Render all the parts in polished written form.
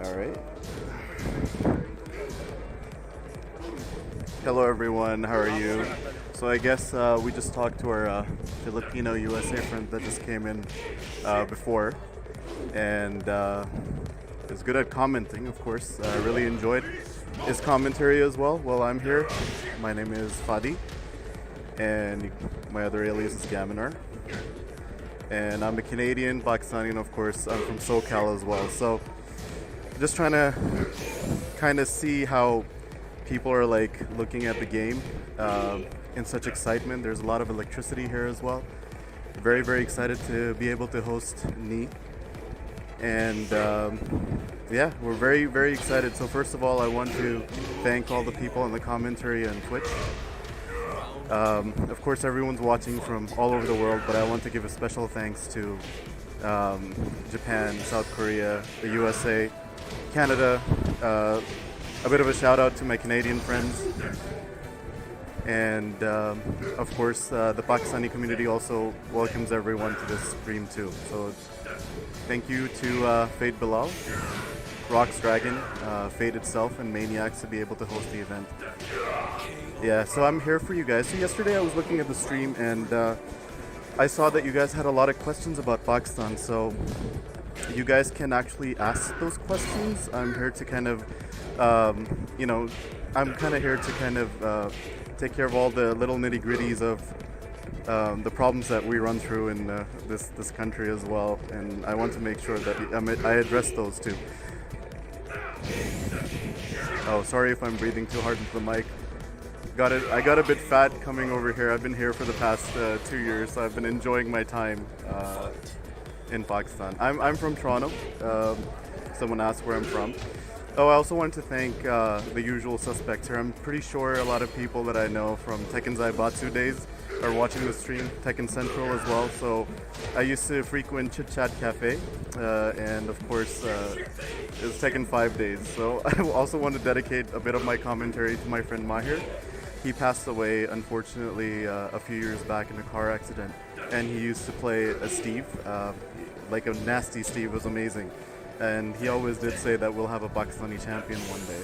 All right. Hello, everyone. How are you? So I guess we just talked to our Filipino USA friend that just came in before, and is good at commenting. Of course, I really enjoyed his commentary as well. While I'm here, my name is Fadi, and my other alias is Gaminar. And I'm a Canadian, Pakistani, and of course I'm from SoCal as well. So just trying to kind of see how people are like looking at the game in such excitement. There's a lot of electricity here as well. Very, very excited to be able to host Ni. And yeah, we're very, very excited. So first of all, I want to thank all the people in the commentary on Twitch. Of course, everyone's watching from all over the world, but I want to give a special thanks to Japan, South Korea, the USA, Canada. A bit of a shout out to my Canadian friends. And of course, the Pakistani community also welcomes everyone to this stream too. So thank you to Fade Bilal, Rox Dragon, Fade itself, and Maniax to be able to host the event. Yeah, so I'm here for you guys. So yesterday I was looking at the stream and I saw that you guys had a lot of questions about Pakistan. So you guys can actually ask those questions. I'm here to kind of, I'm kind of here to kind of take care of all the little nitty gritties of the problems that we run through in this country as well. And I want to make sure that I address those too. Oh, sorry if I'm breathing too hard into the mic. I got a bit fat coming over here. I've been here for the past 2 years, so I've been enjoying my time in Pakistan. I'm from Toronto. Someone asked where I'm from. Oh, I also want to thank the usual suspects here. I'm pretty sure a lot of people that I know from Tekken Zaibatsu days are watching the stream, Tekken Central as well. So I used to frequent Chit Chat Cafe, and of course it's Tekken 5 days. So I also want to dedicate a bit of my commentary to my friend Mahir. He passed away, unfortunately, a few years back in a car accident, and he used to play as Steve, like a nasty Steve. Was amazing, and he always did say that we'll have a Pakistani champion one day.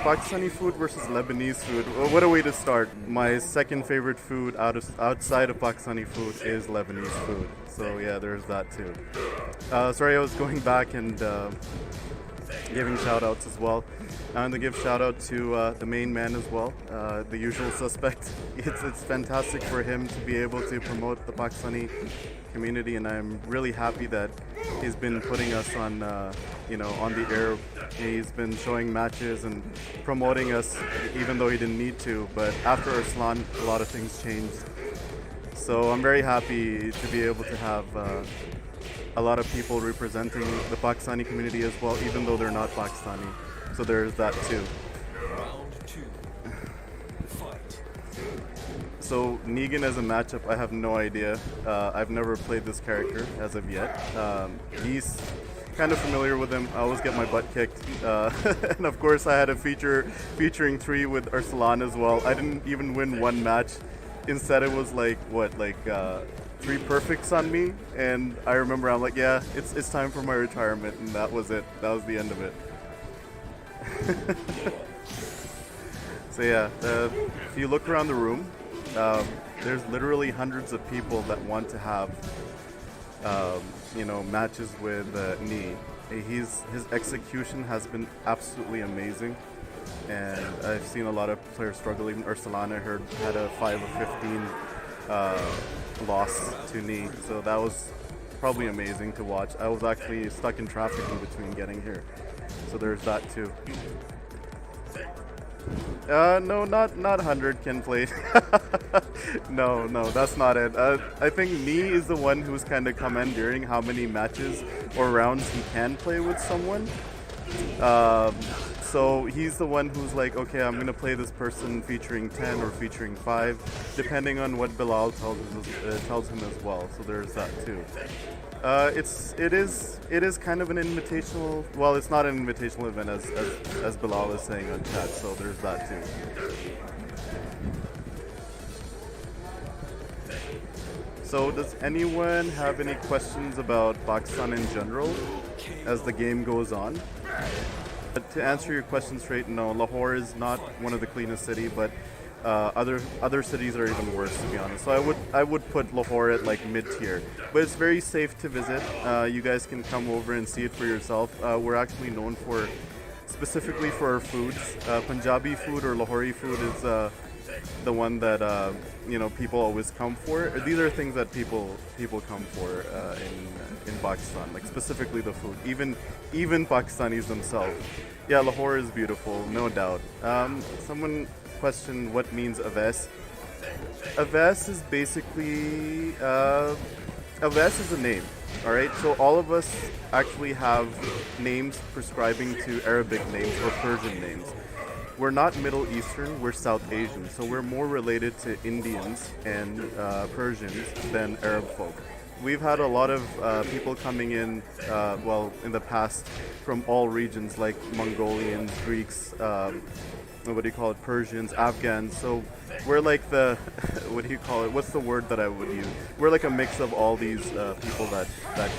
Pakistani food versus Lebanese food. Well, what a way to start. My second favorite food outside of Pakistani food is Lebanese food. So yeah, there's that too. Sorry, I was going back and giving shout outs as well. I want to give shout out to the main man as well, the usual suspect. It's fantastic for him to be able to promote the Pakistani community, and I'm really happy that he's been putting us on, on the air. He's been showing matches and promoting us, even though he didn't need to. But after Arslan, a lot of things changed. So I'm very happy to be able to have a lot of people representing the Pakistani community as well, even though they're not Pakistani. So there's that too. So Negan as a matchup, I have no idea. I've never played this character as of yet. He's kind of familiar with him. I always get my butt kicked. And of course I had a featuring 3 with Arslan as well. I didn't even win one match. Instead it was like, 3 perfects on me. And I remember I'm like, yeah, it's time for my retirement. And that was it. That was the end of it. So yeah, if you look around the room, there's literally hundreds of people that want to have, matches with Ni. His execution has been absolutely amazing, and I've seen a lot of players struggle. Even Arslan, I heard, had a 5 of 15 loss to Ni, so that was probably amazing to watch. I was actually stuck in traffic in between getting here. So there's that too. No, not 100 can play. no, that's not it. I think Ni is the one who's kind of commandeering how many matches or rounds he can play with someone. So he's the one who's like, okay, I'm gonna play this person featuring 10 or featuring 5, depending on what Bilal tells him as well. So there's that too. It is kind of an invitational. Well, it's not an invitational event as Bilal is saying on chat. So there's that too. So does anyone have any questions about Pakistan in general as the game goes on? But to answer your question straight, no, Lahore is not one of the cleanest city, but other cities are even worse, to be honest. So I would put Lahore at like mid tier, but it's very safe to visit. You guys can come over and see it for yourself. We're actually known for specifically for our foods. Punjabi food or Lahori food is the one that people always come for. These are things that people come for in Pakistan, like specifically the food. Even Pakistanis themselves. Yeah, Lahore is beautiful, no doubt. Someone questioned what means Aves. Aves is basically Aves is a name. All right, so all of us actually have names prescribing to Arabic names or Persian names. We're not Middle Eastern, we're South Asian, so we're more related to Indians and Persians than Arab folk. We've had a lot of people coming in, in the past from all regions, like Mongolians, Greeks, what do you call it, Persians, Afghans. So we're like the, what do you call it, what's the word that I would use? We're like a mix of all these people that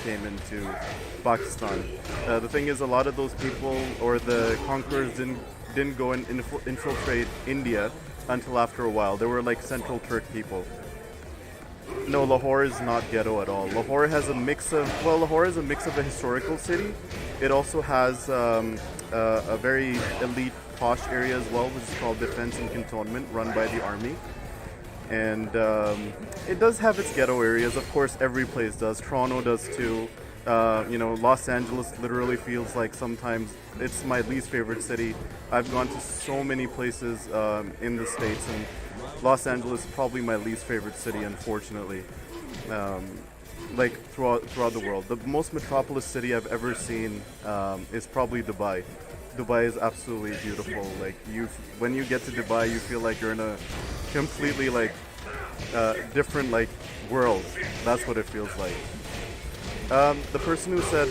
came into Pakistan. The thing is, a lot of those people, or the conquerors, didn't go and infiltrate India until after a while. They were like Central Turk people. No, Lahore is not ghetto at all. Lahore is a mix of a historical city. It also has a very elite posh area as well, which is called Defense and Cantonment, run by the army. And it does have its ghetto areas. Of course, every place does. Toronto does too. Los Angeles literally feels like sometimes it's my least favorite city. I've gone to so many places in the States, and Los Angeles is probably my least favorite city, unfortunately. Like throughout the world, the most metropolis city I've ever seen is probably Dubai. Dubai is absolutely beautiful. Like when you get to Dubai, you feel like you're in a completely different world. That's what it feels like. The person who said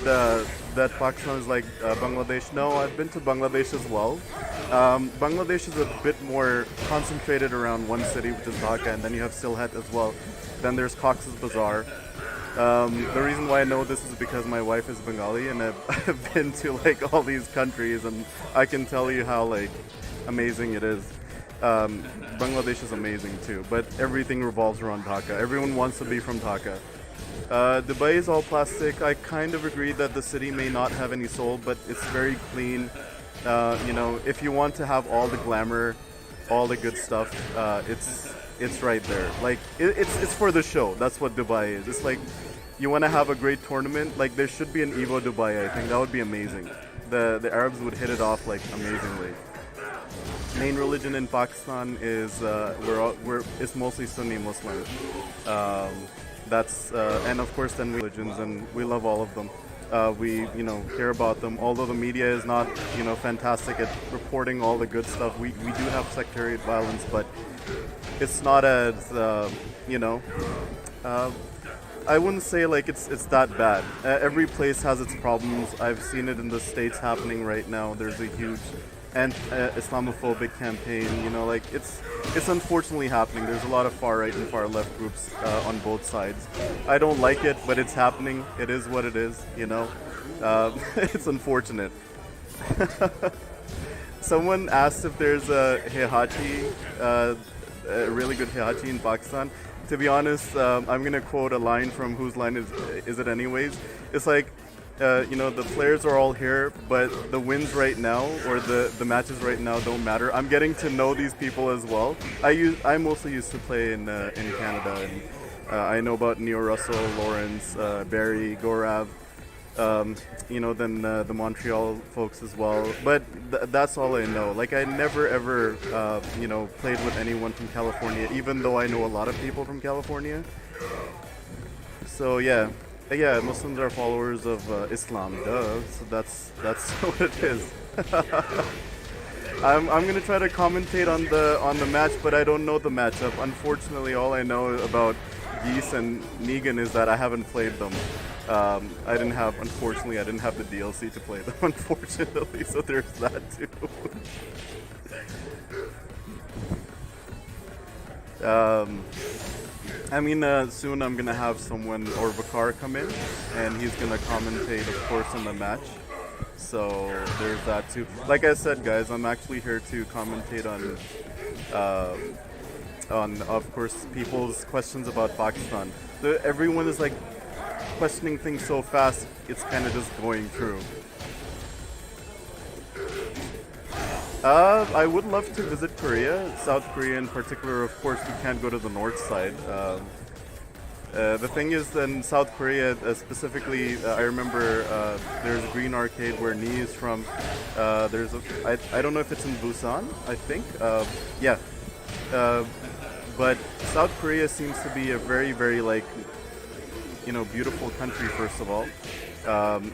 that Pakistan is like Bangladesh, no, I've been to Bangladesh as well. Bangladesh is a bit more concentrated around one city, which is Dhaka, and then you have Sylhet as well. Then there's Cox's Bazar. The reason why I know this is because my wife is Bengali, and I've been to all these countries, and I can tell you how amazing it is. Bangladesh is amazing too, but everything revolves around Dhaka. Everyone wants to be from Dhaka. Dubai is all plastic. I kind of agree that the city may not have any soul, but it's very clean. If you want to have all the glamour, all the good stuff, it's right there. It's for the show. That's what Dubai is. It's like you want to have a great tournament. There should be an Evo Dubai. I think that would be amazing. The Arabs would hit it off amazingly. Main religion in Pakistan is it's mostly Sunni Muslim. And of course then religions, and we love all of them. We care about them. Although the media is not fantastic at reporting all the good stuff, we do have sectarian violence, but it's not as I wouldn't say it's that bad. Every place has its problems. I've seen it in the States happening right now. There's a huge Islamophobic campaign. It's unfortunately happening. There's a lot of far right and far left groups on both sides. I don't like it, but it's happening. It is what it is. It's unfortunate. Someone asked if there's a hihachi, a really good hihachi in Pakistan. To be honest, I'm gonna quote a line from Whose Line Is It Anyways? It's the players are all here, but the wins right now or the matches right now don't matter. I'm getting to know these people as well. I mostly used to play in Canada, and I know about Neo Russell, Lawrence, Barry, Gaurav, then the Montreal folks as well. But that's all I know. I never ever played with anyone from California, even though I know a lot of people from California. So yeah. Yeah, Muslims are followers of Islam, duh. So that's what it is. I'm gonna try to commentate on the match, but I don't know the matchup. Unfortunately, all I know about Geese and Negan is that I haven't played them. I didn't have the DLC to play them, unfortunately. So there's that too. I mean, soon I'm gonna have someone or Vakar come in, and he's gonna commentate, of course, on the match. So there's that too. Like I said, guys, I'm actually here to commentate uh, on, of course, people's questions about Pakistan. Everyone is like questioning things so fast, it's kind of just going through. I would love to visit Korea, South Korea in particular. Of course, we can't go to the north side. The thing is, in South Korea, specifically, I remember there's a green arcade where Nee is from. I don't know if it's in Busan, I think. Yeah. But South Korea seems to be a very, very, like, beautiful country, first of all.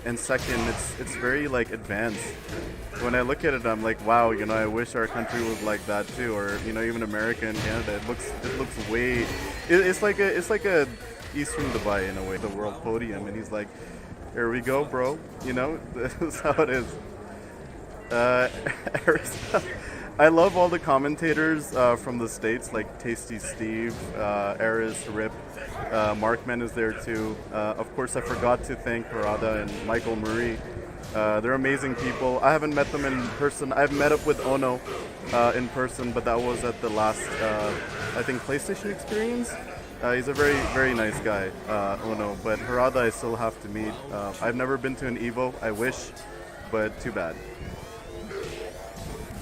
And second, it's very, like, advanced. When I look at it, I'm like, wow, I wish our country was like that too, or even America and Canada. It looks way. It's like a Eastern Dubai in a way, the world podium, and he's like, here we go, bro. That's how it is. I love all the commentators from the States, like Tasty Steve, Eris, Rip, Markman is there too. Of course, I forgot to thank Harada and Michael Murray. They're amazing people. I haven't met them in person. I've met up with Ono in person, but that was at the last, I think, PlayStation experience. He's a very, very nice guy, Ono. But Harada I still have to meet. I've never been to an Evo. I wish, but too bad.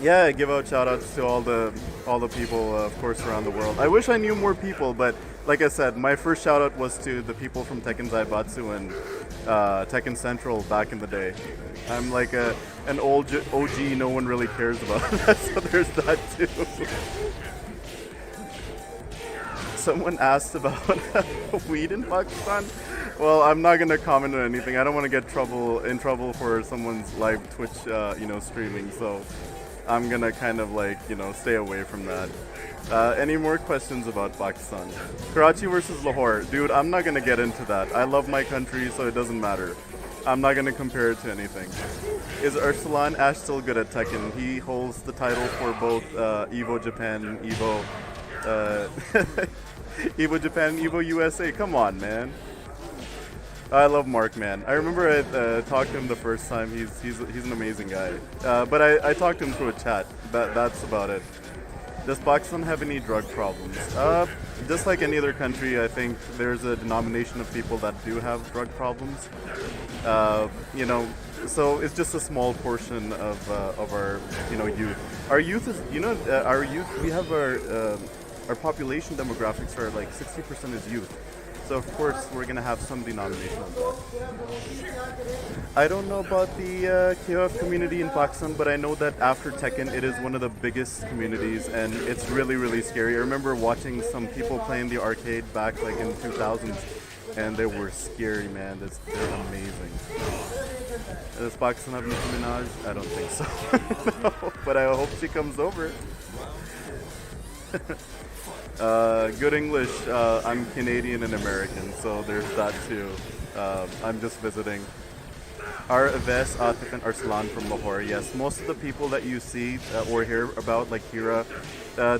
Yeah, give out shout-outs to all the people, of course, around the world. I wish I knew more people, but like I said, my first shout-out was to the people from Tekken Zaibatsu and Tekken Central back in the day. I'm like an old OG no one really cares about, so there's that too. Someone asked about weed in Pakistan. Well, I'm not gonna comment on anything. I don't want to get in trouble for someone's live Twitch, streaming. So I'm gonna kind of stay away from that. Any more questions about Pakistan? Karachi versus Lahore. Dude, I'm not gonna get into that. I love my country, so it doesn't matter. I'm not gonna compare it to anything. Is Ursulan Ash still good at Tekken? He holds the title for both Evo Japan and Evo Evo Japan and Evo USA. Come on, man. I love Mark, man. I remember I talked to him the first time. He's an amazing guy. But I talked to him through a chat. That's about it. Does Pakistan have any drug problems? Just like any other country, I think there's a denomination of people that do have drug problems. So it's just a small portion of our youth. Our youth is our youth. We have our population demographics are like 60% is youth. So of course we're gonna have some denomination of that. I don't know about the KOF community in Pakistan, but I know that after Tekken, it is one of the biggest communities, and it's really, really scary. I remember watching some people playing the arcade back like in 2000s, and they were scary, man. They're amazing. Does Pakistan have Nicki Minaj? I don't think so. No, but I hope she comes over. Good English. I'm Canadian and American, so there's that too. I'm just visiting. Are Aves, Atif, and Arslan from Lahore? Yes, most of the people that you see or hear about, like Hira,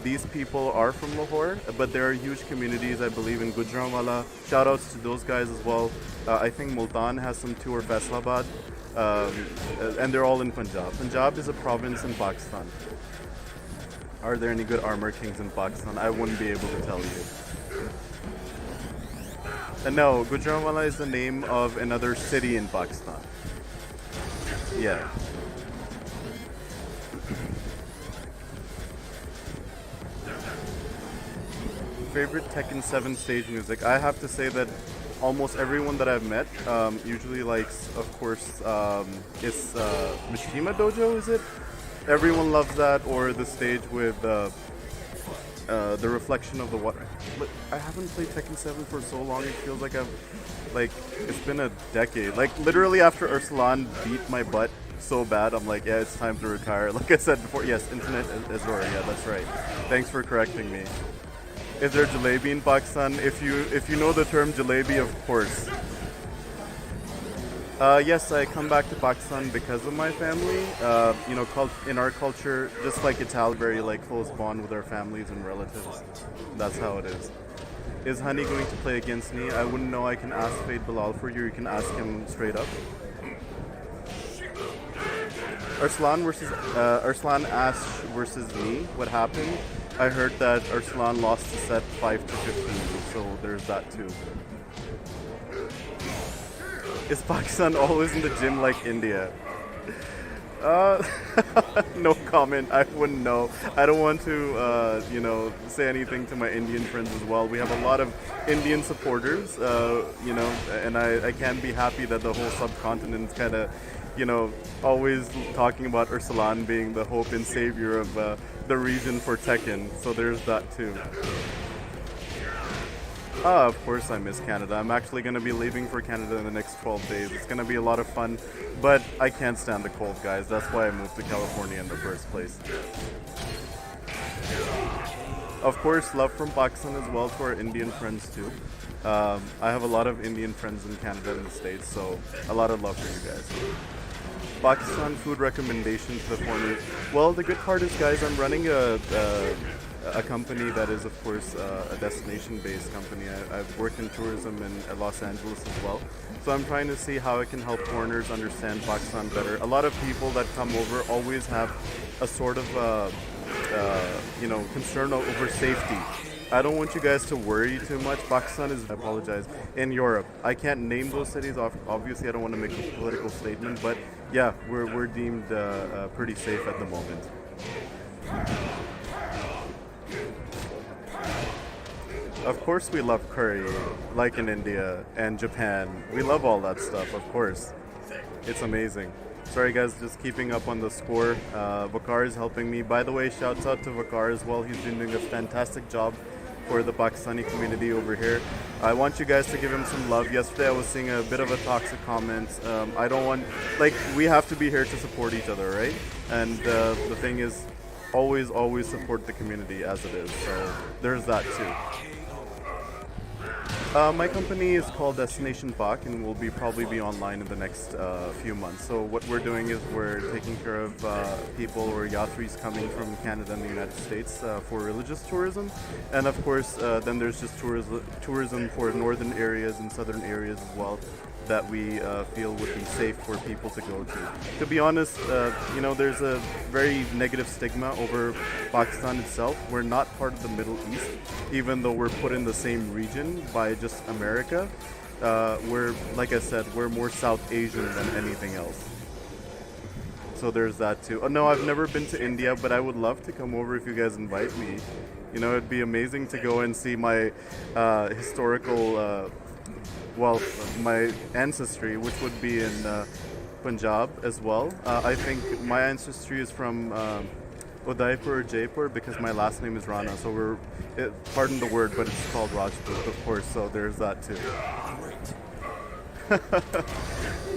these people are from Lahore, but there are huge communities, I believe, in Gujranwala. Shout outs to those guys as well. I think Multan has some too, or Faisalabad, and they're all in Punjab. Punjab is a province in Pakistan. Are there any good armor kings in Pakistan? I wouldn't be able to tell you. No, Gujranwala is the name of another city in Pakistan. Yeah. Favorite Tekken 7 stage music? I have to say that almost everyone that I've met usually likes, of course, it's Mishima Dojo, is it? Everyone loves that, or the stage with the reflection of the water. But I haven't played Tekken 7 for so long, it feels like it's been a decade. Like, literally after Ursulan beat my butt so bad, I'm like, yeah, it's time to retire. Like I said before, yes, Internet Azor, yeah, that's right. Thanks for correcting me. Is there jalebi in Pakistan? If you know the term jalebi, of course. Yes, I come back to Pakistan because of my family. In our culture, just like Italian, very like close bond with our families and relatives. That's how it is. Is Honey going to play against me? I wouldn't know. I can ask Fade Bilal for you. You can ask him straight up. Arslan Ash versus me. What happened? I heard that Arslan lost the set 5-15, so there's that too. Is Pakistan always in the gym like India? No comment. I wouldn't know. I don't want to, say anything to my Indian friends as well. We have a lot of Indian supporters, and I can be happy that the whole subcontinent is kind of, always talking about Ursulan being the hope and savior of the region for Tekken. So there's that too. Of course I miss Canada. I'm actually going to be leaving for Canada in the next 12 days. It's going to be a lot of fun, but I can't stand the cold, guys. That's why I moved to California in the first place. Of course, love from Pakistan as well to our Indian friends too. I have a lot of Indian friends in Canada and the States, so a lot of love for you guys. Pakistan food recommendations for me. Well, the good part is, guys, I'm running a company that is, of course, a destination-based company. I've worked in tourism in Los Angeles as well. So I'm trying to see how I can help foreigners understand Pakistan better. A lot of people that come over always have a sort of, concern over safety. I don't want you guys to worry too much. Pakistan is, I apologize, in Europe. I can't name those cities. Obviously, I don't want to make a political statement, but yeah, we're deemed pretty safe at the moment. Of course we love curry, like in India and Japan. We love all that stuff, of course. It's amazing. Sorry guys, just keeping up on the score. Vakar is helping me. By the way, shouts out to Vakar as well. He's been doing a fantastic job for the Pakistani community over here. I want you guys to give him some love. Yesterday I was seeing a bit of a toxic comment. I don't want, we have to be here to support each other, right? And the thing is, always support the community as it is. So there's that too. My company is called Destination Pak and will probably be online in the next few months. So what we're doing is we're taking care of people or yatris coming from Canada and the United States for religious tourism. And of course, then there's just tourism for northern areas and southern areas as well that we feel would be safe for people to go to. To be honest, there's a very negative stigma over Pakistan itself. We're not part of the Middle East, even though we're put in the same region by just America. We're, like I said, we're more South Asian than anything else. So there's that too. Oh no, I've never been to India, but I would love to come over if you guys invite me. It'd be amazing to go and see my historical my ancestry, which would be in Punjab as well. I think my ancestry is from Udaipur or Jaipur because my last name is Rana. So pardon the word, but it's called Rajput, of course. So there's that too.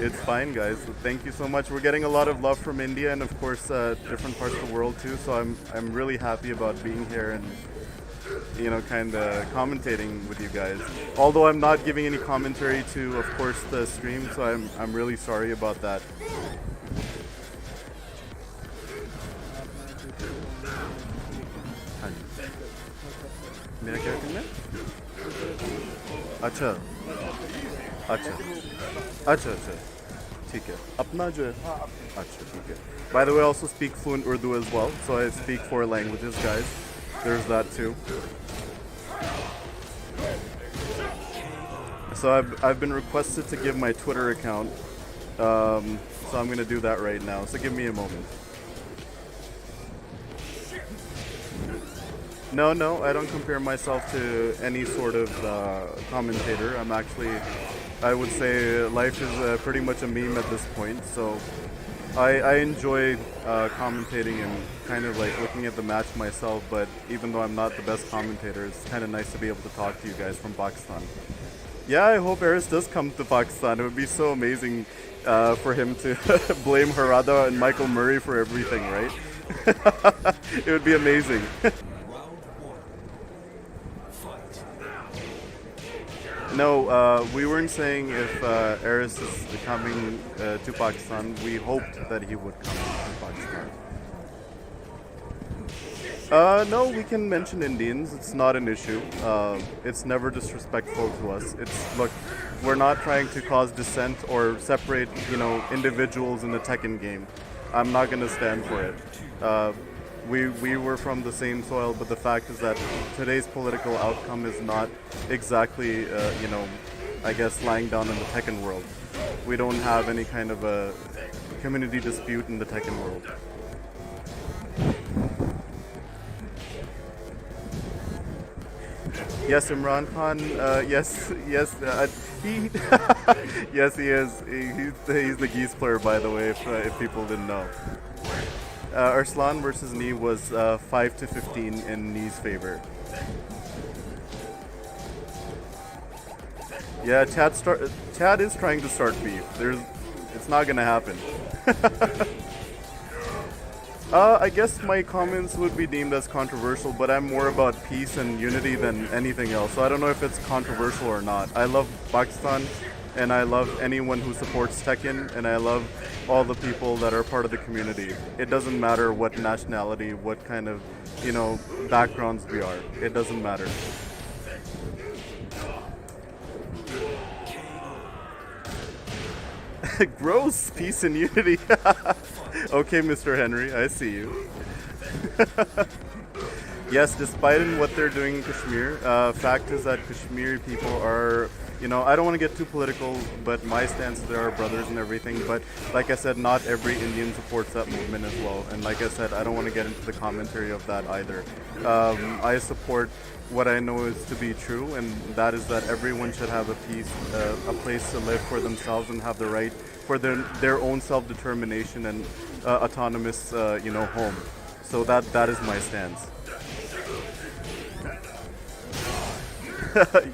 It's fine, guys. Thank you so much. We're getting a lot of love from India and, of course, different parts of the world too. So I'm really happy about being here and kind of commentating with you guys. Although I'm not giving any commentary to, of course, the stream, so I'm really sorry about that. मेरा क्या करना है? अच्छा ठीक है अपना जो है अच्छा ठीक है. By the way, I also speak fluent Urdu as well, so I speak 4 languages, guys. There's that too. So I've been requested to give my Twitter account, so I'm going to do that right now. So give me a moment. No, I don't compare myself to any sort of commentator. I'm actually, I would say life is pretty much a meme at this point. So I enjoy commentating and kind of like looking at the match myself, but even though I'm not the best commentator, it's kind of nice to be able to talk to you guys from Pakistan. Yeah, I hope Eris does come to Pakistan. It would be so amazing for him to blame Harada and Michael Murray for everything, right? It would be amazing. No, we weren't saying if Eris is coming to Pakistan. We hoped that he would come to Pakistan. No, we can mention Indians. It's not an issue. It's never disrespectful to us. Look, we're not trying to cause dissent or separate, individuals in the Tekken game. I'm not gonna stand for it. We were from the same soil, but the fact is that today's political outcome is not exactly, I guess, lying down in the Tekken world. We don't have any kind of a community dispute in the Tekken world. Yes, Imran Khan. Yes, he. Yes, he is. He's the geese player, by the way. If people didn't know, Arslan versus Nee was 5-15 in Nee's favor. Yeah, Chad is trying to start beef. It's not gonna happen. I guess my comments would be deemed as controversial, but I'm more about peace and unity than anything else. So I don't know if it's controversial or not. I love Pakistan, and I love anyone who supports Tekken, and I love all the people that are part of the community. It doesn't matter what nationality, what kind of, backgrounds we are. It doesn't matter. Gross, peace and unity. Okay, Mr. Henry, I see you. Yes, despite in what they're doing in Kashmir, fact is that Kashmiri people are, I don't want to get too political, but my stance is there are brothers and everything. But like I said, not every Indian supports that movement as well. And like I said, I don't want to get into the commentary of that either. I support what I know is to be true, and that is that everyone should have a place to live for themselves and have the right for their own self-determination and autonomous, home. So that is my stance.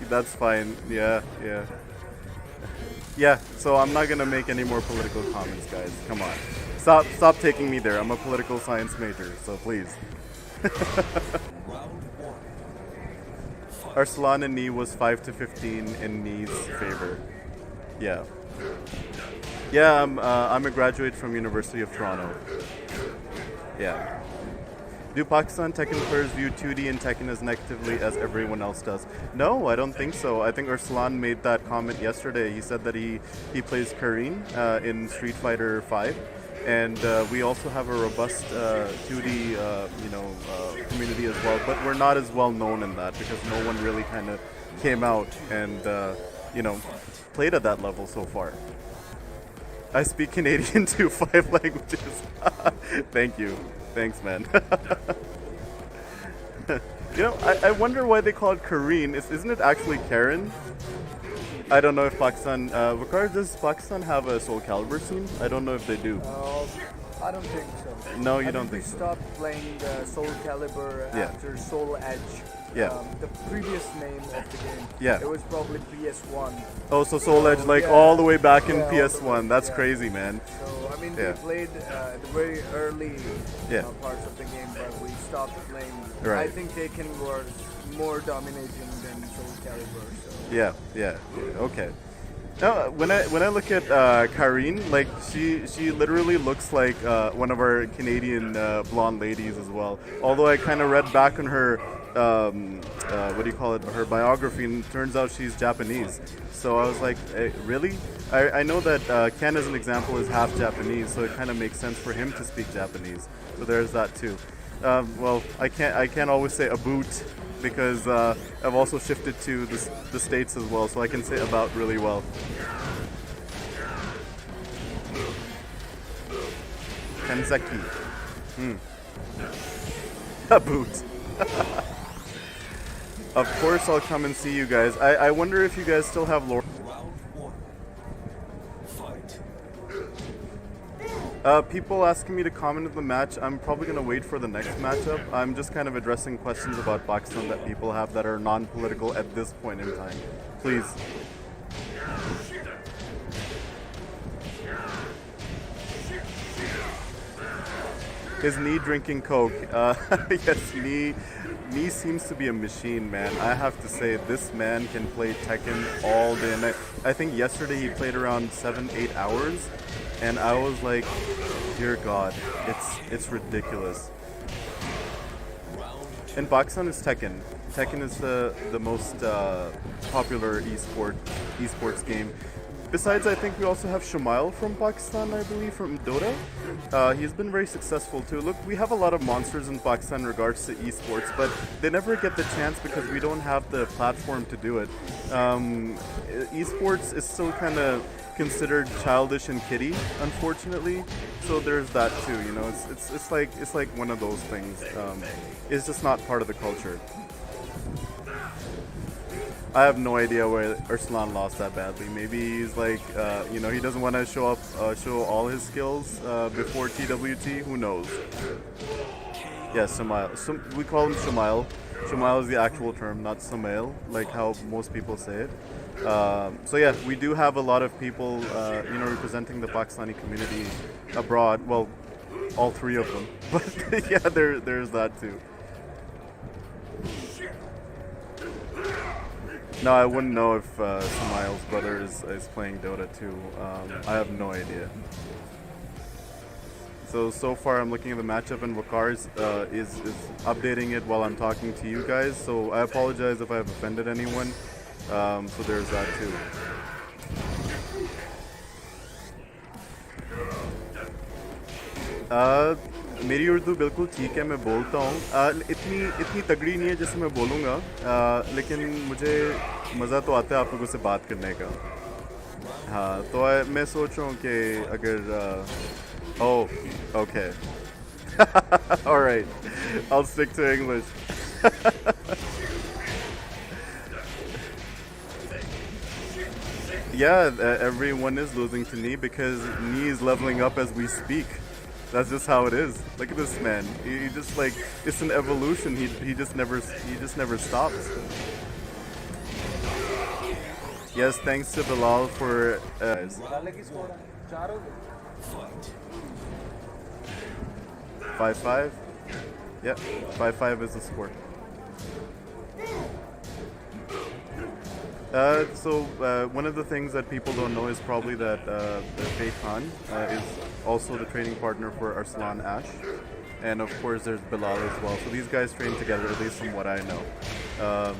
That's fine. Yeah. So I'm not gonna make any more political comments, guys. Come on, stop taking me there. I'm a political science major, so please. Arslan and Nee was 5-15 in Nee's favor. Yeah. I'm a graduate from University of Toronto. Yeah. Do Pakistan Tekken players view 2D and Tekken as negatively as everyone else does? No, I don't think so. I think Arslan made that comment yesterday. He said that he plays Kareen in Street Fighter 5. And we also have a robust 2D, community as well. But we're not as well known in that because no one really kind of came out and, played at that level so far. I speak Canadian too, 5 languages. Thank you. Thanks, man. I wonder why they call it Kareen. Isn't it actually Karen? I don't know if Pakistan... Vakar, does Pakistan have a Soul Calibur scene? I don't know if they do. I don't think so. No, you don't think so. We stopped playing Soul Calibur after Soul Edge. Yeah. The previous name of the game. Yeah. It was probably PS1. Oh, so Soul Edge, all the way back in PS1. That's crazy, man. So, we played the very early parts of the game, but we stopped playing. Right. I think Tekken was more dominating than Soul Calibur. So. Yeah. Okay. Now, when I look at Kareen, she literally looks like one of our Canadian blonde ladies as well. Although I kind of read back on her, her biography, and it turns out she's Japanese. So I was like, really? I know that Ken, as an example, is half Japanese, so it kind of makes sense for him to speak Japanese. So there's that too. I can't always say a boot, because I've also shifted to the States as well, so I can say about really well. Kenzeki. A boot. Of course I'll come and see you guys. I wonder if you guys still have lore. People asking me to comment on the match. I'm probably going to wait for the next matchup. I'm just kind of addressing questions about Pakistan that people have that are non-political at this point in time. Please. Is Nee drinking Coke? Yes, Nee seems to be a machine, man. I have to say, this man can play Tekken all day and night. I think yesterday he played around 7-8 hours. And I was like, dear God, it's ridiculous. In Pakistan is Tekken. Tekken is the most popular esports game. Besides, I think we also have Shumail from Pakistan, I believe, from Dota. He's been very successful too. Look, we have a lot of monsters in Pakistan in regards to esports, but they never get the chance because we don't have the platform to do it. Esports is still kind of considered childish and kiddie, unfortunately. So there's that too. You know, it's like one of those things. It's just not part of the culture. I have no idea where Arslan lost that badly. Maybe he's like, you know, he doesn't want to show all his skills before TWT. Who knows? Yeah, Sumail. We call him Shumail. Shumail is the actual term, not Sumail, like how most people say it. So yeah, we do have a lot of people, you know, representing the Pakistani community abroad. Well, all three of them. But yeah, there's that too. No, I wouldn't know if Sumail's brother is playing Dota too. I have no idea. So far I'm looking at the matchup and Wakar is updating it while I'm talking to you guys. So I apologize if I've offended anyone. So there's that too. मेरी उर्दू बिल्कुल ठीक है, मैं बोलता हूँ, इतनी तगड़ी नहीं है जैसे मैं बोलूँगा, लेकिन मुझे मज़ा तो आता है आप लोगों से बात करने का. हाँ, तो मैं सोच रहा हूँ कि अगर oh, okay. All right, I'll stick to English. Yeah, everyone is losing to Knee because Knee is leveling up as we speak. That's just how it is. Look at this man. He just like, it's an evolution. He just never stops. Yes, thanks to Bilal for 5-5. Yep, 5-5 is the score. One of the things that people don't know is probably that Faye Khan is also the training partner for Arslan Ash. And of course there's Bilal as well. So these guys train together, at least from what I know.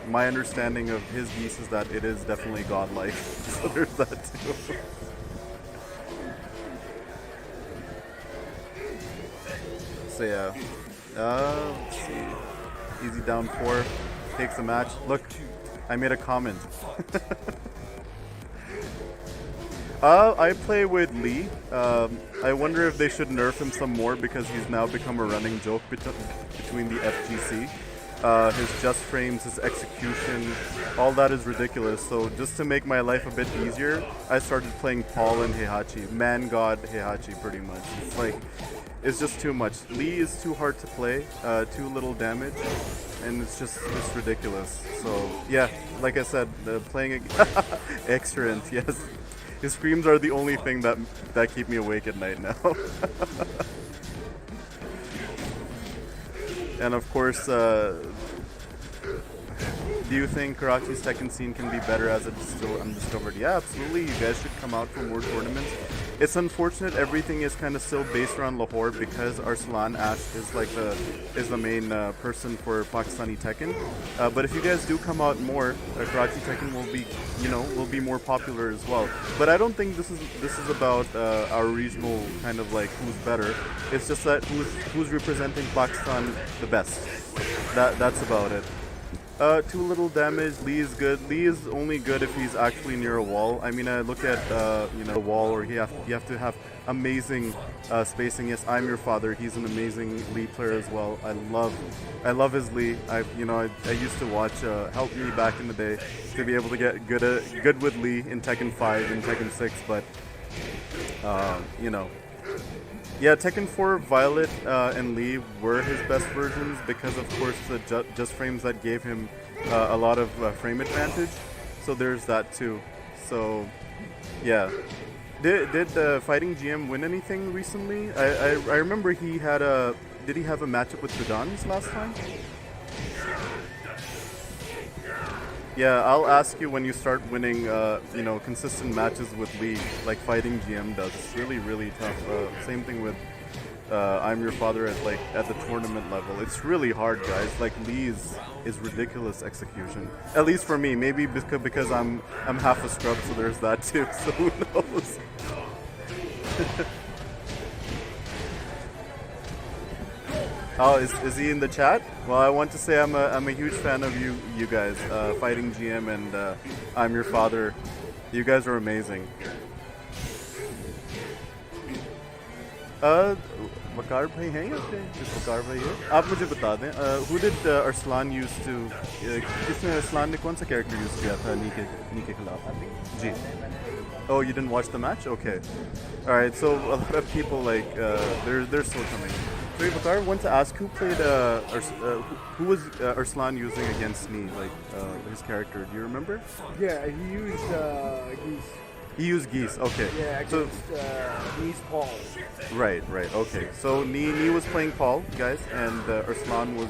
My understanding of his geese is that it is definitely godlike. So there's that too. So yeah. Let's see. Easy down 4. Takes the match. Look. I made a comment. I play with Lee. I wonder if they should nerf him some more because he's now become a running joke between the FGC. His just frames, his execution, all that is ridiculous. So just to make my life a bit easier, I started playing Paul and Heihachi. Man God Heihachi pretty much. It's like, it's just too much. Lee is too hard to play, too little damage, and it's ridiculous. So yeah, like I said, playing excellent, yes. His screams are the only thing that keep me awake at night now. And of course, do you think Karachi's Tekken scene can be better as it's still undiscovered? Yeah, absolutely. You guys should come out for more tournaments. It's unfortunate everything is kind of still based around Lahore because Arslan Ash is the main person for Pakistani Tekken. But if you guys do come out more, Karachi Tekken will be more popular as well. But I don't think this is about our regional kind of like who's better. It's just that who's representing Pakistan the best. That's about it. Too little damage. Lee is good. Lee is only good if he's actually near a wall. I mean, I look at a wall, or you have to have amazing spacing. Yes, I'm your father. He's an amazing Lee player as well. I love his Lee. I used to watch Help Me back in the day to be able to get good with Lee in Tekken 5 and Tekken 6, but yeah, Tekken 4, Violet and Lee were his best versions because, of course, the just frames that gave him a lot of frame advantage. So there's that too. So, yeah. Did Fighting GM win anything recently? I remember he had did he have a matchup with Sudans last time? Yeah, I'll ask you when you start winning, consistent matches with Lee, like Fighting GM does. It's really, really tough. Same thing with I'm Your Father at the tournament level. It's really hard, guys. Like Lee's is ridiculous execution. At least for me. Maybe because I'm half a scrub, so there's that too. So who knows? Oh, is he in the chat? Well, I want to say I'm a huge fan of you guys, Fighting GM and I'm Your Father. You guys are amazing. वकार भाई हैं यहाँ पे? वकार भाई है? आप मुझे बता दें, who did Arslan use to? किसने Arslan ने कौन सा character use किया था नी के खिलाफ? जी. Oh, you didn't watch the match? Okay. All right. So a lot of people they're still coming. So Bakar, want to ask who played who was Arslan using against me, his character? Do you remember? Yeah, he used Geese. He used Geese. Okay. Yeah, against Geese Paul. Right. Okay. So Nee was playing Paul, guys, and Arslan was,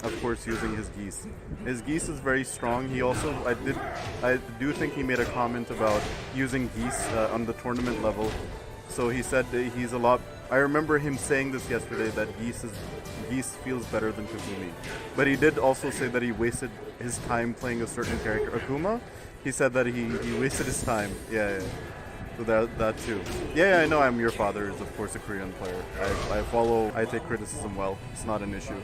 of course, using his Geese. His Geese is very strong. He also, I do think he made a comment about using Geese on the tournament level. So he said he's a lot. I remember him saying this yesterday that Geese feels better than Kazumi, but he did also say that he wasted his time playing a certain character. Akuma, he said that he wasted his time. Yeah. So that too. Yeah, I know I'm Your Father is of course a Korean player. I take criticism well. It's not an issue.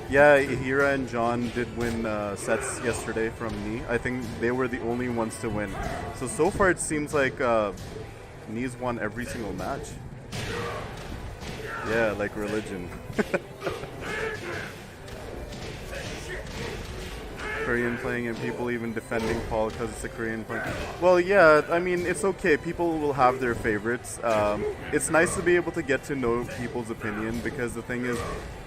Yeah, Hira and John did win sets yesterday from Nee. I think they were the only ones to win. So far it seems like Nee's won every single match. Yeah, like religion. Korean playing and people even defending Paul because it's a Korean playing. Well, yeah, I mean, it's okay. People will have their favorites. It's nice to be able to get to know people's opinion because the thing is,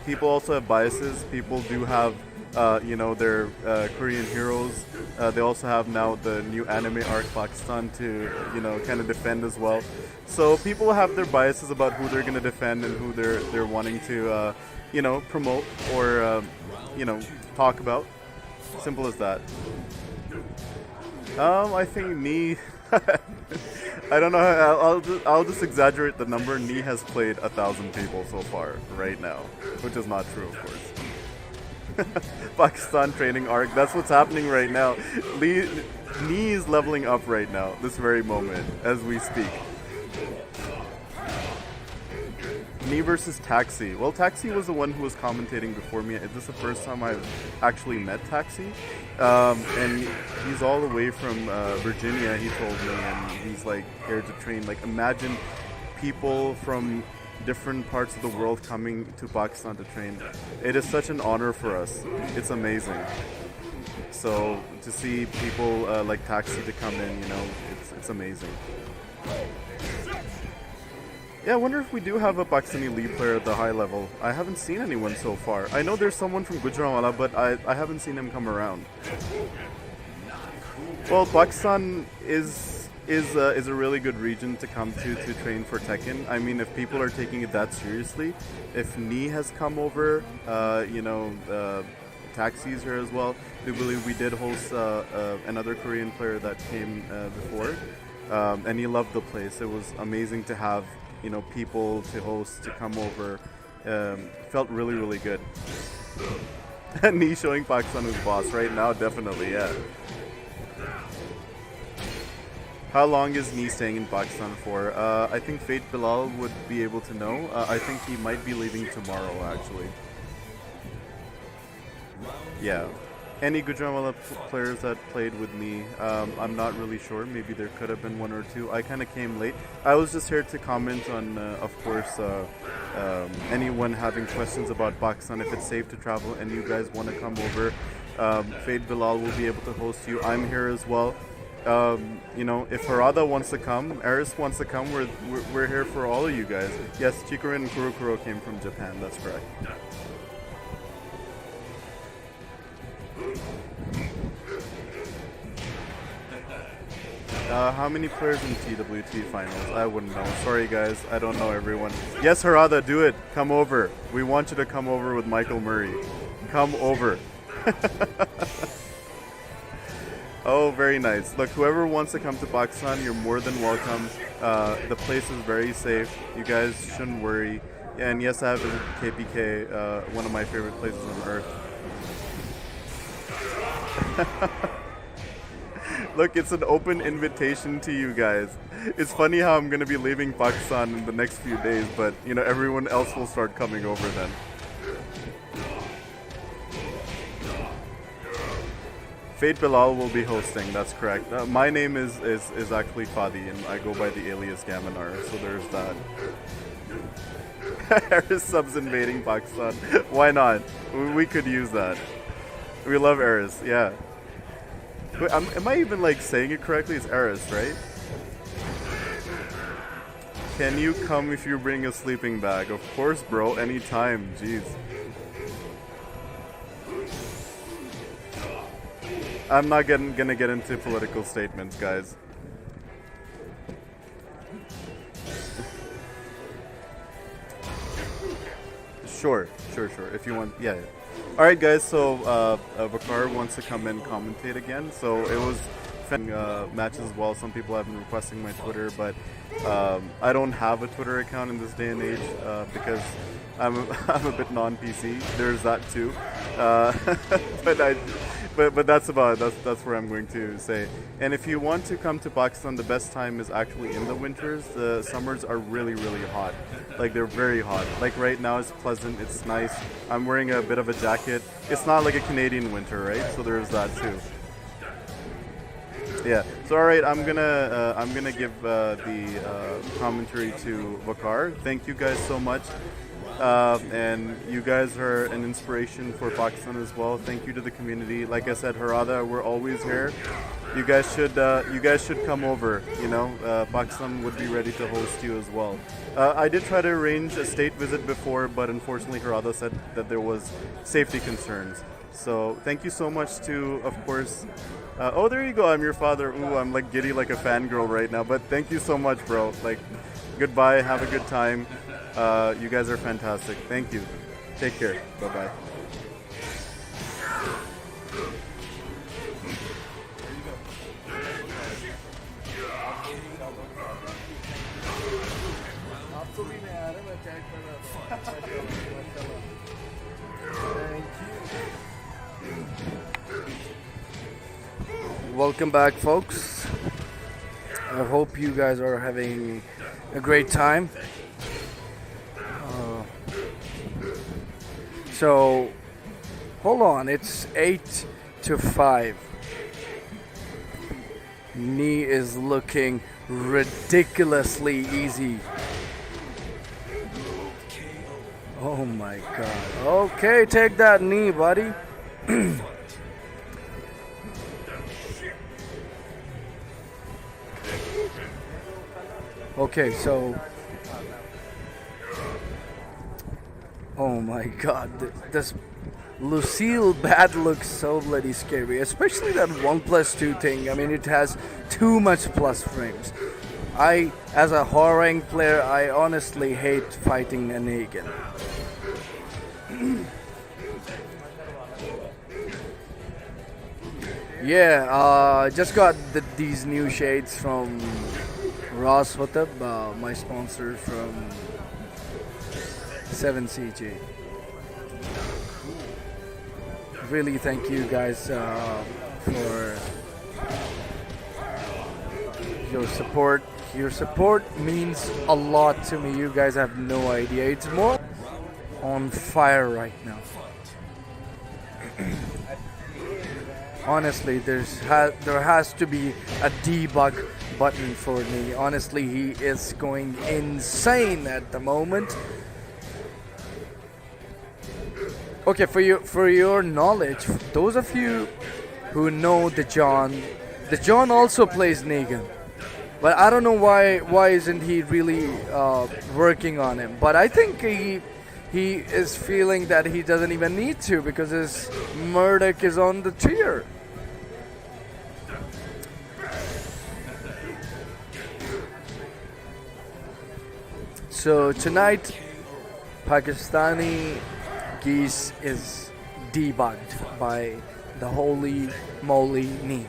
people also have biases. People do have, their Korean heroes. They also have now the new anime arc Pakistan to, kind of defend as well. So people have their biases about who they're going to defend and who they're wanting to, promote or, talk about. Simple as that. I think Nee. I don't know. I'll just exaggerate the number. Nee has played 1,000 people so far right now, which is not true, of course. Pakistan training arc. That's what's happening right now. Nee is leveling up right now, this very moment, as we speak. Nee versus Taxi. Well, Taxi was the one who was commentating before me. This is the first time I've actually met Taxi. And he's all the way from Virginia, he told me, and he's here to train. Imagine people from different parts of the world coming to Pakistan to train. It is such an honor for us. It's amazing. So to see people like Taxi to come in, it's amazing. Yeah, I wonder if we do have a Pakistani lead player at the high level. I haven't seen anyone so far. I know there's someone from Gujranwala, but I haven't seen him come around. Well, Pakistan is a really good region to come to train for Tekken. I mean, if people are taking it that seriously, if Nee has come over, Taxi's here as well. I believe we did host another Korean player that came before, and he loved the place. It was amazing to have people to host, to come over. Felt really, really good. And Nee showing Pakistan who's boss right now, definitely, yeah. How long is Nee staying in Pakistan for? I think Fate Bilal would be able to know. I think he might be leaving tomorrow, actually. Yeah. Any Gujranwala players that played with me, I'm not really sure. Maybe there could have been one or two. I kind of came late. I was just here to comment on, of course, anyone having questions about Pakistan, if it's safe to travel and you guys want to come over. Fade Bilal will be able to host you. I'm here as well. If Harada wants to come, Eris wants to come, we're here for all of you guys. Yes, Chikurin and Kurokuro came from Japan, that's correct. How many players in TWT finals? I wouldn't know. Sorry guys, I don't know everyone. Yes, Harada, do it. Come over. We want you to come over with Michael Murray. Come over. Oh, very nice. Look, whoever wants to come to Pakistan, you're more than welcome. The place is very safe. You guys shouldn't worry. And yes, I have visited KPK, one of my favorite places on earth. Look, it's an open invitation to you guys. It's funny how I'm going to be leaving Pakistan in the next few days, but everyone else will start coming over then. Fate Bilal will be hosting, that's correct. My name is actually Fadi, and I go by the alias Gaminar, so there's that. Eris subs invading Pakistan. Why not? We could use that. We love Eris, yeah. Wait, am I even saying it correctly? It's Eris, right? Can you come if you bring a sleeping bag? Of course, bro, anytime, jeez. I'm not gonna get into political statements, guys. Sure. If you want, yeah. All right, guys. So Vakar wants to come and commentate again. So it was matches as well. Some people have been requesting my Twitter, but I don't have a Twitter account in this day and age because I'm a bit non-PC. There's that too. But that's about it. That's where I'm going to say. And if you want to come to Pakistan, the best time is actually in the winters. The summers are really, really hot. They're very hot. Right now it's pleasant, it's nice. I'm wearing a bit of a jacket. It's not like a Canadian winter, right? So there's that too. Yeah. So all right, I'm gonna give the commentary to Vakar. Thank you guys so much. And you guys are an inspiration for Pakistan as well. Thank you to the community. Like I said, Harada, we're always here. You guys should come over. Pakistan would be ready to host you as well. I did try to arrange a state visit before, but unfortunately, Harada said that there was safety concerns. So thank you so much to, of course. Oh, there you go. I'm your father. Ooh, I'm giddy like a fangirl right now. But thank you so much, bro. Goodbye. Have a good time. You guys are fantastic. Thank you. Take care. Bye-bye. Welcome back, folks. I hope you guys are having a great time. So, hold on, it's 8-5. Knee is looking ridiculously easy. Oh my god. Okay, take that knee, buddy. Okay, so... Oh my god, this Lucille bat looks so bloody scary, especially that 1+2 thing. I mean, it has too much plus frames. As a horror rank player, I honestly hate fighting a Negan. Yeah, just got these new shades from Ross Hotab, my sponsor from 7CG. Really thank you guys for your support. Your support means a lot to me. You guys have no idea. It's more on fire right now. Honestly, there has to be a debug button for me. Honestly, he is going insane at the moment. Okay, for your knowledge, those of you who know the John also plays Negan, but I don't know why isn't he really working on him. But I think he is feeling that he doesn't even need to because his Murdoch is on the tier. So tonight, Pakistani Geese is debugged by the holy moly knee.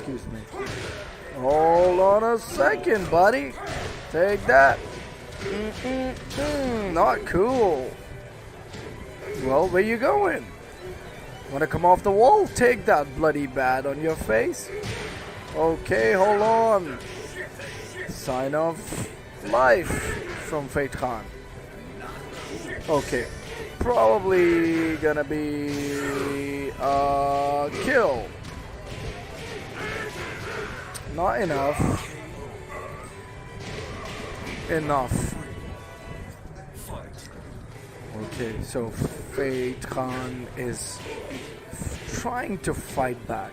Excuse me. Hold on a second, buddy. Take that. Not cool. Well, where you going? Wanna come off the wall? Take that bloody bat on your face. Okay, hold on. Sign of life from Fate Khan. Okay, probably gonna be a kill. Not enough. Enough. Okay, so Fate Khan is trying to fight back.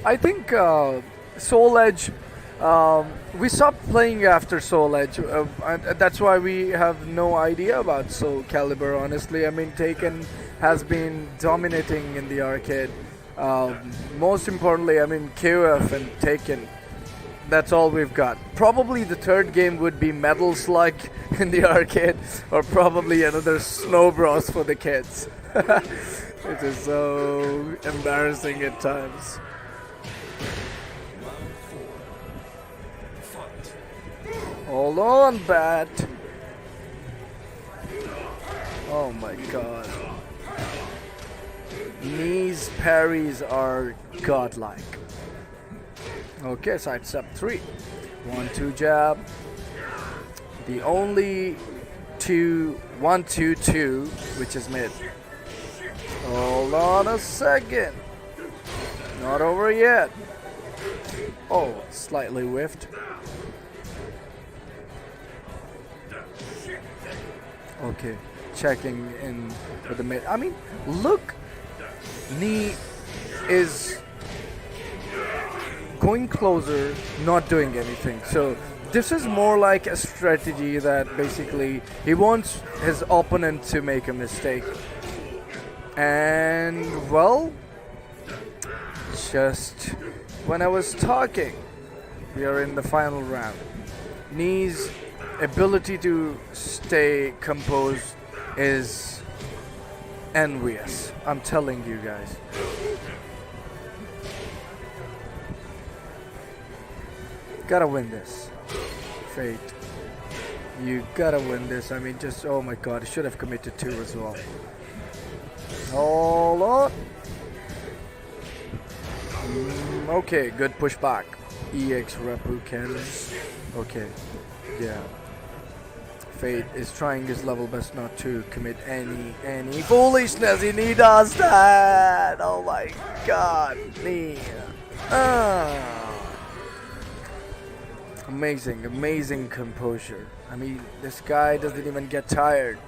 I think Soul Edge, we stopped playing after Soul Edge. And that's why we have no idea about Soul Calibur, honestly. I mean, Taken has been dominating in the arcade. Most importantly, I mean, KOF and Taken. That's all we've got. Probably the third game would be Metal Slug in the arcade, or probably another Snow Bros for the kids. It is so embarrassing at times. Hold on, bat. Oh my god. Knees parries are godlike. Okay, side step 3. 1-2 jab. The only 1-2-2, which is mid. Hold on a second. Not over yet. Oh, slightly whiffed. Okay, checking in with the mid. I mean, look, knee is going closer, not doing anything. So this is more like a strategy that basically he wants his opponent to make a mistake. And well, just when I was talking, we are in the final round. Knee's ability to stay composed is envious. I'm telling you guys. Gotta win this. Fate. You gotta win this. I mean, just, oh my god, I should have committed 2 as well. Hold on. Okay, good pushback. EX Repu cannon. Okay, yeah. Fate is trying his level best not to commit any foolishness, and he does that. Oh my god, me. Amazing composure. I mean, this guy doesn't even get tired.